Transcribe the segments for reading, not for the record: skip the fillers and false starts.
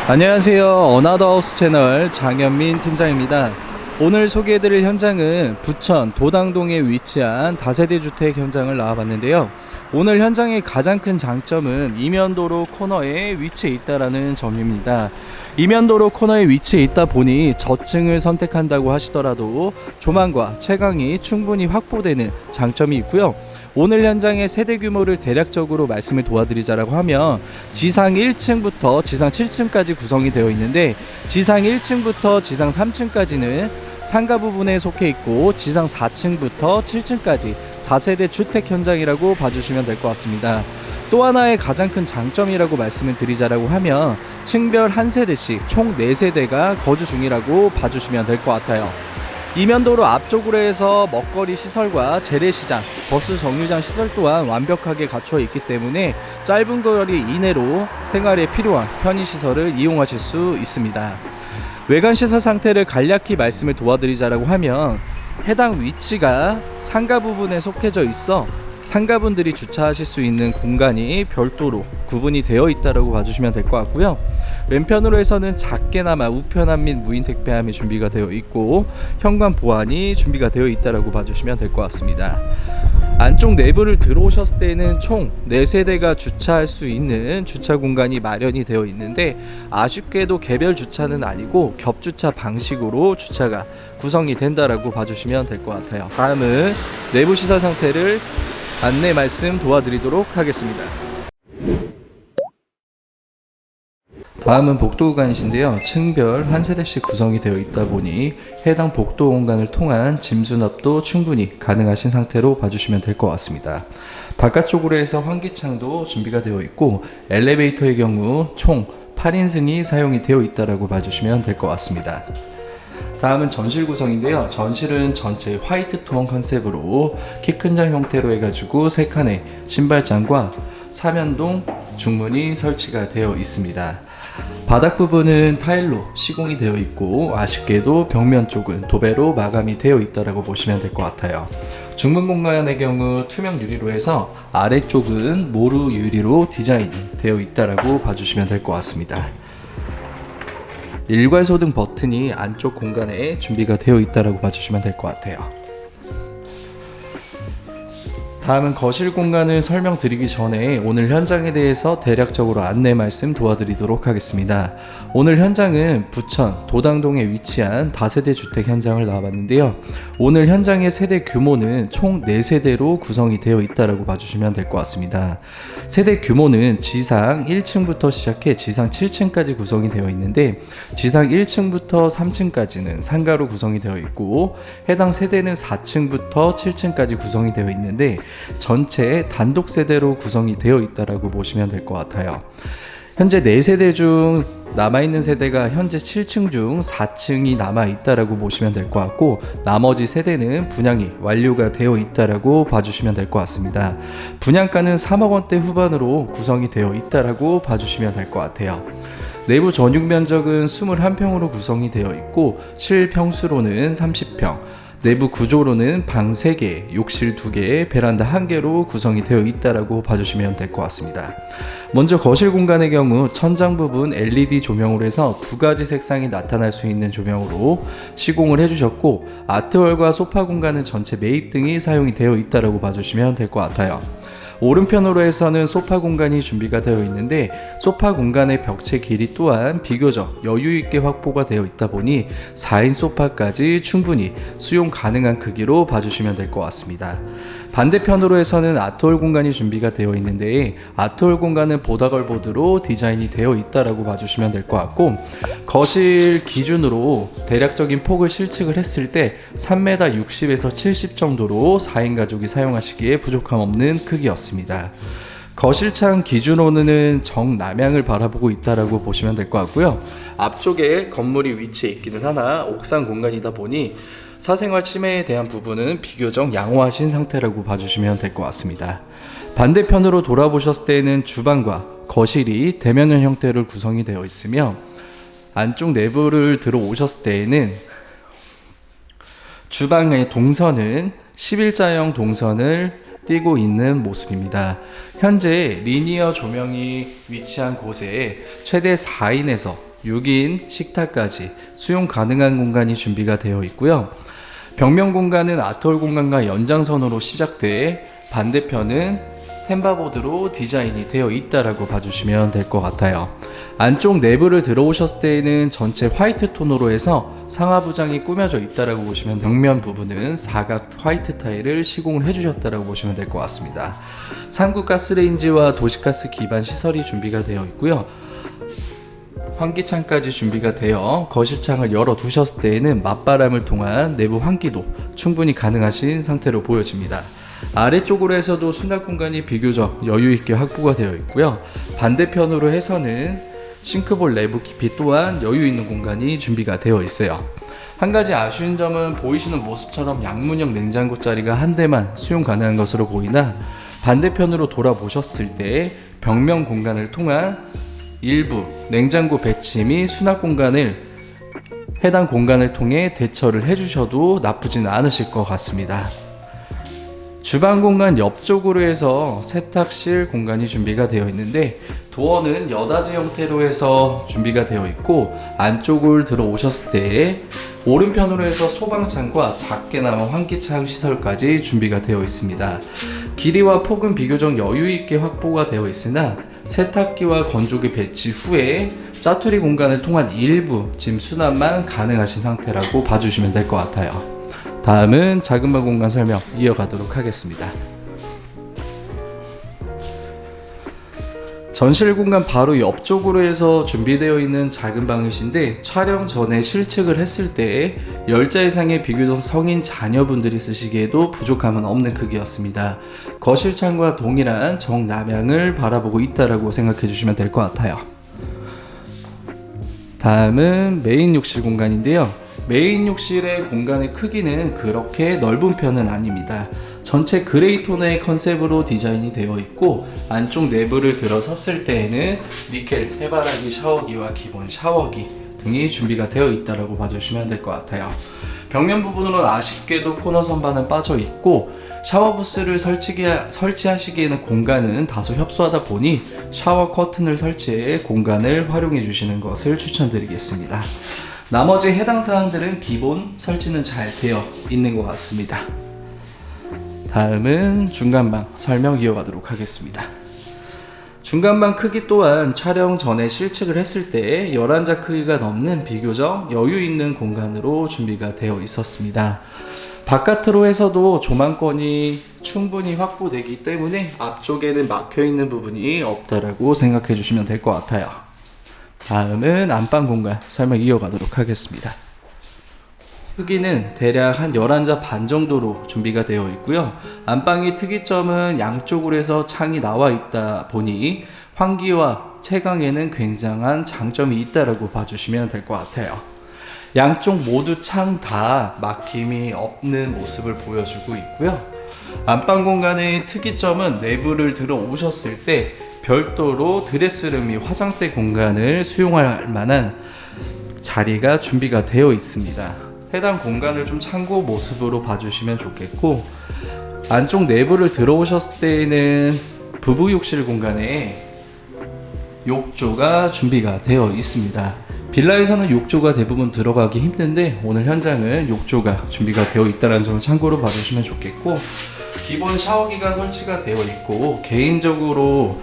안녕하세요. 어나더하우스 채널 장현민 팀장입니다. 오늘 소개해드릴 현장은 부천 도당동에 위치한 다세대 주택 현장을 나와봤는데요. 오늘 현장의 가장 큰 장점은 이면도로 코너에 위치해 있다는 점입니다. 이면도로 코너에 위치해 있다 보니 저층을 선택한다고 하시더라도 조망과 채광이 충분히 확보되는 장점이 있고요. 오늘 현장의 세대 규모를 대략적으로 말씀을 도와드리자라고 하면 지상 1층부터 지상 7층까지 구성이 되어 있는데, 지상 1층부터 지상 3층까지는 상가 부분에 속해 있고 지상 4층부터 7층까지 다세대 주택 현장이라고 봐주시면 될 것 같습니다. 또 하나의 가장 큰 장점이라고 말씀을 드리자라고 하면 층별 한 세대씩 총 4세대가 거주 중이라고 봐주시면 될 것 같아요. 이면도로 앞쪽으로 해서 먹거리 시설과 재래시장, 버스 정류장 시설 또한 완벽하게 갖추어 있기 때문에 짧은 거리 이내로 생활에 필요한 편의시설을 이용하실 수 있습니다. 외관 시설 상태를 간략히 말씀을 도와드리자라고 하면 해당 위치가 상가 부분에 속해져 있어 상가분들이 주차하실 수 있는 공간이 별도로 구분이 되어 있다고 봐주시면 될 것 같고요. 왼편으로 해서는 작게나마 우편함 및 무인 택배함이 준비가 되어 있고 현관 보안이 준비가 되어 있다고 봐주시면 될 것 같습니다. 안쪽 내부를 들어오셨을 때는 총 4세대가 주차할 수 있는 주차 공간이 마련이 되어 있는데, 아쉽게도 개별 주차는 아니고 겹주차 방식으로 주차가 구성이 된다라고 봐주시면 될 것 같아요. 다음은 내부 시설 상태를 안내 말씀 도와드리도록 하겠습니다. 다음은 복도 구간이신데요. 층별 한 세대씩 구성이 되어 있다 보니 해당 복도 공간을 통한 짐 수납도 충분히 가능하신 상태로 봐주시면 될 것 같습니다. 바깥쪽으로 해서 환기창도 준비가 되어 있고 엘리베이터의 경우 총 8인승이 사용이 되어 있다고 봐주시면 될 것 같습니다. 다음은 전실 구성인데요. 전실은 전체 화이트 톤 컨셉으로 키 큰 장 형태로 해가지고 3칸의 신발장과 사면동 중문이 설치가 되어 있습니다. 바닥 부분은 타일로 시공이 되어 있고 아쉽게도 벽면 쪽은 도배로 마감이 되어 있다고 보시면 될 것 같아요. 중문 공간의 경우 투명 유리로 해서 아래쪽은 모루 유리로 디자인이 되어 있다고 봐주시면 될 것 같습니다. 일괄소등 버튼이 안쪽 공간에 준비가 되어 있다고 봐주시면 될 것 같아요. 다음은 거실 공간을 설명드리기 전에 오늘 현장에 대해서 대략적으로 안내 말씀 도와드리도록 하겠습니다. 오늘 현장은 부천 도당동에 위치한 다세대 주택 현장을 나와봤는데요. 오늘 현장의 세대 규모는 총 4세대로 구성이 되어 있다고 봐주시면 될 것 같습니다. 세대 규모는 지상 1층부터 시작해 지상 7층까지 구성이 되어 있는데, 지상 1층부터 3층까지는 상가로 구성이 되어 있고 해당 세대는 4층부터 7층까지 구성이 되어 있는데 전체 단독 세대로 구성이 되어 있다고 보시면 될 것 같아요. 현재 4세대 중 남아있는 세대가 현재 7층 중 4층이 남아있다고 보시면 될 것 같고, 나머지 세대는 분양이 완료가 되어 있다고 봐주시면 될 것 같습니다. 분양가는 3억 원대 후반으로 구성이 되어 있다고 봐주시면 될 것 같아요. 내부 전용 면적은 21평으로 구성이 되어 있고 실평수로는 30평, 내부 구조로는 방 3개, 욕실 2개, 베란다 1개로 구성이 되어 있다고 봐주시면 될 것 같습니다. 먼저 거실 공간의 경우 천장 부분 LED 조명으로 해서 2가지 색상이 나타날 수 있는 조명으로 시공을 해주셨고, 아트월과 소파 공간은 전체 매입등이 사용이 되어 있다고 봐주시면 될 것 같아요. 오른편으로 해서는 소파 공간이 준비가 되어 있는데, 소파 공간의 벽체 길이 또한 비교적 여유있게 확보가 되어 있다 보니 4인 소파까지 충분히 수용 가능한 크기로 봐주시면 될 것 같습니다. 반대편으로 해서는 아트홀 공간이 준비가 되어 있는데, 아트홀 공간은 보다걸보드로 디자인이 되어 있다고 봐주시면 될 것 같고, 거실 기준으로 대략적인 폭을 실측을 했을 때 3m 60에서 70 정도로 4인 가족이 사용하시기에 부족함 없는 크기였습니다. 거실창 기준으로는 정남향을 바라보고 있다고 보시면 될 것 같고요. 앞쪽에 건물이 위치해 있기는 하나 옥상 공간이다 보니 사생활 침해에 대한 부분은 비교적 양호하신 상태라고 봐주시면 될 것 같습니다. 반대편으로 돌아보셨을 때는 주방과 거실이 대면형 형태로 구성이 되어 있으며, 안쪽 내부를 들어오셨을 때에는 주방의 동선은 11자형 동선을 띄고 있는 모습입니다. 현재 리니어 조명이 위치한 곳에 최대 4인에서 6인 식탁까지 수용 가능한 공간이 준비가 되어 있고요. 벽면 공간은 아트홀 공간과 연장선으로 시작돼 반대편은 템바보드로 디자인이 되어 있다라고 봐주시면 될 것 같아요. 안쪽 내부를 들어오셨을 때에는 전체 화이트 톤으로 해서 상하부장이 꾸며져 있다라고 보시면 벽면 부분은 사각 화이트 타일을 시공을 해주셨다라고 보시면 될 것 같습니다. 상구 가스레인지와 도시가스 기반 시설이 준비가 되어 있고요. 환기창까지 준비가 되어 거실창을 열어 두셨을 때에는 맞바람을 통한 내부 환기도 충분히 가능하신 상태로 보여집니다. 아래쪽으로 해서도 수납 공간이 비교적 여유있게 확보가 되어 있고요. 반대편으로 해서는 싱크볼 내부 깊이 또한 여유있는 공간이 준비가 되어 있어요. 한 가지 아쉬운 점은 보이시는 모습처럼 양문형 냉장고 자리가 한 대만 수용 가능한 것으로 보이나 반대편으로 돌아보셨을 때 벽면 공간을 통한 일부 냉장고 배치 및 수납 공간을 해당 공간을 통해 대처를 해주셔도 나쁘지는 않으실 것 같습니다. 주방 공간 옆쪽으로 해서 세탁실 공간이 준비가 되어 있는데 도어는 여닫이 형태로 해서 준비가 되어 있고 안쪽을 들어오셨을 때 오른편으로 해서 소방창과 작게나마 환기창 시설까지 준비가 되어 있습니다. 길이와 폭은 비교적 여유있게 확보가 되어 있으나 세탁기와 건조기 배치 후에 짜투리 공간을 통한 일부 짐 수납만 가능하신 상태라고 봐주시면 될 것 같아요. 다음은 작은 방 공간 설명 이어가도록 하겠습니다. 전실 공간 바로 옆쪽으로 해서 준비되어 있는 작은 방이신데 촬영 전에 실측을 했을 때 10자 이상의 비교적 성인 자녀분들이 쓰시기에도 부족함은 없는 크기였습니다. 거실창과 동일한 정남향을 바라보고 있다라고 생각해 주시면 될 것 같아요. 다음은 메인 욕실 공간인데요. 메인 욕실의 공간의 크기는 그렇게 넓은 편은 아닙니다. 전체 그레이 톤의 컨셉으로 디자인이 되어 있고 안쪽 내부를 들어섰을 때에는 니켈 해바라기 샤워기와 기본 샤워기 등이 준비가 되어 있다고 봐주시면 될 것 같아요. 벽면 부분으로는 아쉽게도 코너 선반은 빠져 있고 샤워 부스를 설치하시기에는 공간은 다소 협소하다 보니 샤워 커튼을 설치해 공간을 활용해 주시는 것을 추천드리겠습니다. 나머지 해당 사항들은 기본 설치는 잘 되어 있는 것 같습니다. 다음은 중간방 설명 이어가도록 하겠습니다. 중간방 크기 또한 촬영 전에 실측을 했을 때 11자 크기가 넘는 비교적 여유 있는 공간으로 준비가 되어 있었습니다. 바깥으로 해서도 조망권이 충분히 확보되기 때문에 앞쪽에는 막혀있는 부분이 없다라고 생각해 주시면 될 것 같아요. 다음은 안방 공간 설명 이어가도록 하겠습니다. 크기는 대략 한 11자 반 정도로 준비가 되어 있고요. 안방의 특이점은 양쪽으로 해서 창이 나와 있다 보니 환기와 채광에는 굉장한 장점이 있다라고 봐주시면 될 것 같아요. 양쪽 모두 창 다 막힘이 없는 모습을 보여주고 있고요. 안방 공간의 특이점은 내부를 들어오셨을 때 별도로 드레스룸 및 화장대 공간을 수용할 만한 자리가 준비가 되어 있습니다. 해당 공간을 좀 참고 모습으로 봐주시면 좋겠고 안쪽 내부를 들어오셨을 때에는 부부 욕실 공간에 욕조가 준비가 되어 있습니다. 빌라에서는 욕조가 대부분 들어가기 힘든데 오늘 현장은 욕조가 준비가 되어 있다는 점을 참고로 봐주시면 좋겠고 기본 샤워기가 설치가 되어 있고 개인적으로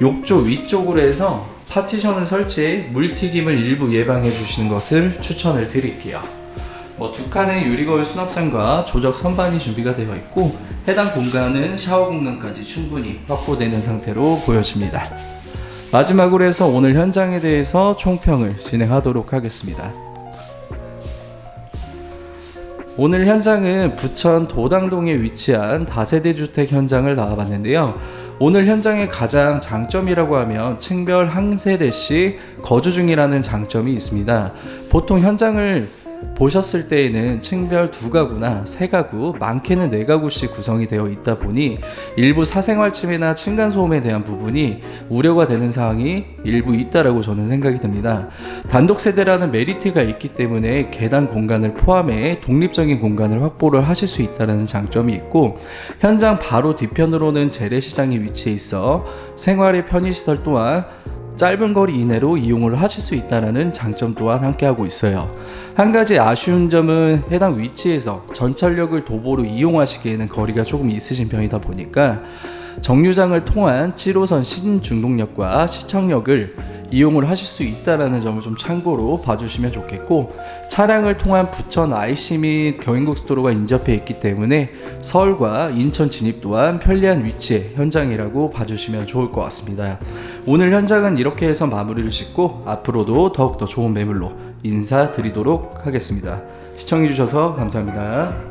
욕조 위쪽으로 해서 파티션을 설치해 물튀김을 일부 예방해 주시는 것을 추천을 드릴게요. 두 칸의 유리거울 수납장과 조적 선반이 준비가 되어 있고 해당 공간은 샤워 공간까지 충분히 확보되는 상태로 보여집니다. 마지막으로 해서 오늘 현장에 대해서 총평을 진행하도록 하겠습니다. 오늘 현장은 부천 도당동에 위치한 다세대 주택 현장을 나와봤는데요. 오늘 현장의 가장 장점이라고 하면 층별 한 세대씩 거주 중이라는 장점이 있습니다. 보통 현장을 보셨을 때에는 층별 2가구나 3가구, 많게는 4가구씩 구성이 되어 있다 보니 일부 사생활 침해나 층간소음에 대한 부분이 우려가 되는 사항이 일부 있다라고 저는 생각이 듭니다. 단독 세대라는 메리트가 있기 때문에 계단 공간을 포함해 독립적인 공간을 확보를 하실 수 있다는 장점이 있고 현장 바로 뒤편으로는 재래시장이 위치해 있어 생활의 편의시설 또한 짧은 거리 이내로 이용을 하실 수 있다는 장점 또한 함께하고 있어요. 한 가지 아쉬운 점은 해당 위치에서 전철역을 도보로 이용하시기에는 거리가 조금 있으신 편이다 보니까 정류장을 통한 7호선 신중동역과 시청역을 이용을 하실 수 있다는 점을 좀 참고로 봐주시면 좋겠고, 차량을 통한 부천 IC 및 경인고속도로가 인접해 있기 때문에 서울과 인천 진입 또한 편리한 위치의 현장이라고 봐주시면 좋을 것 같습니다. 오늘 현장은 이렇게 해서 마무리를 짓고 앞으로도 더욱더 좋은 매물로 인사드리도록 하겠습니다. 시청해주셔서 감사합니다.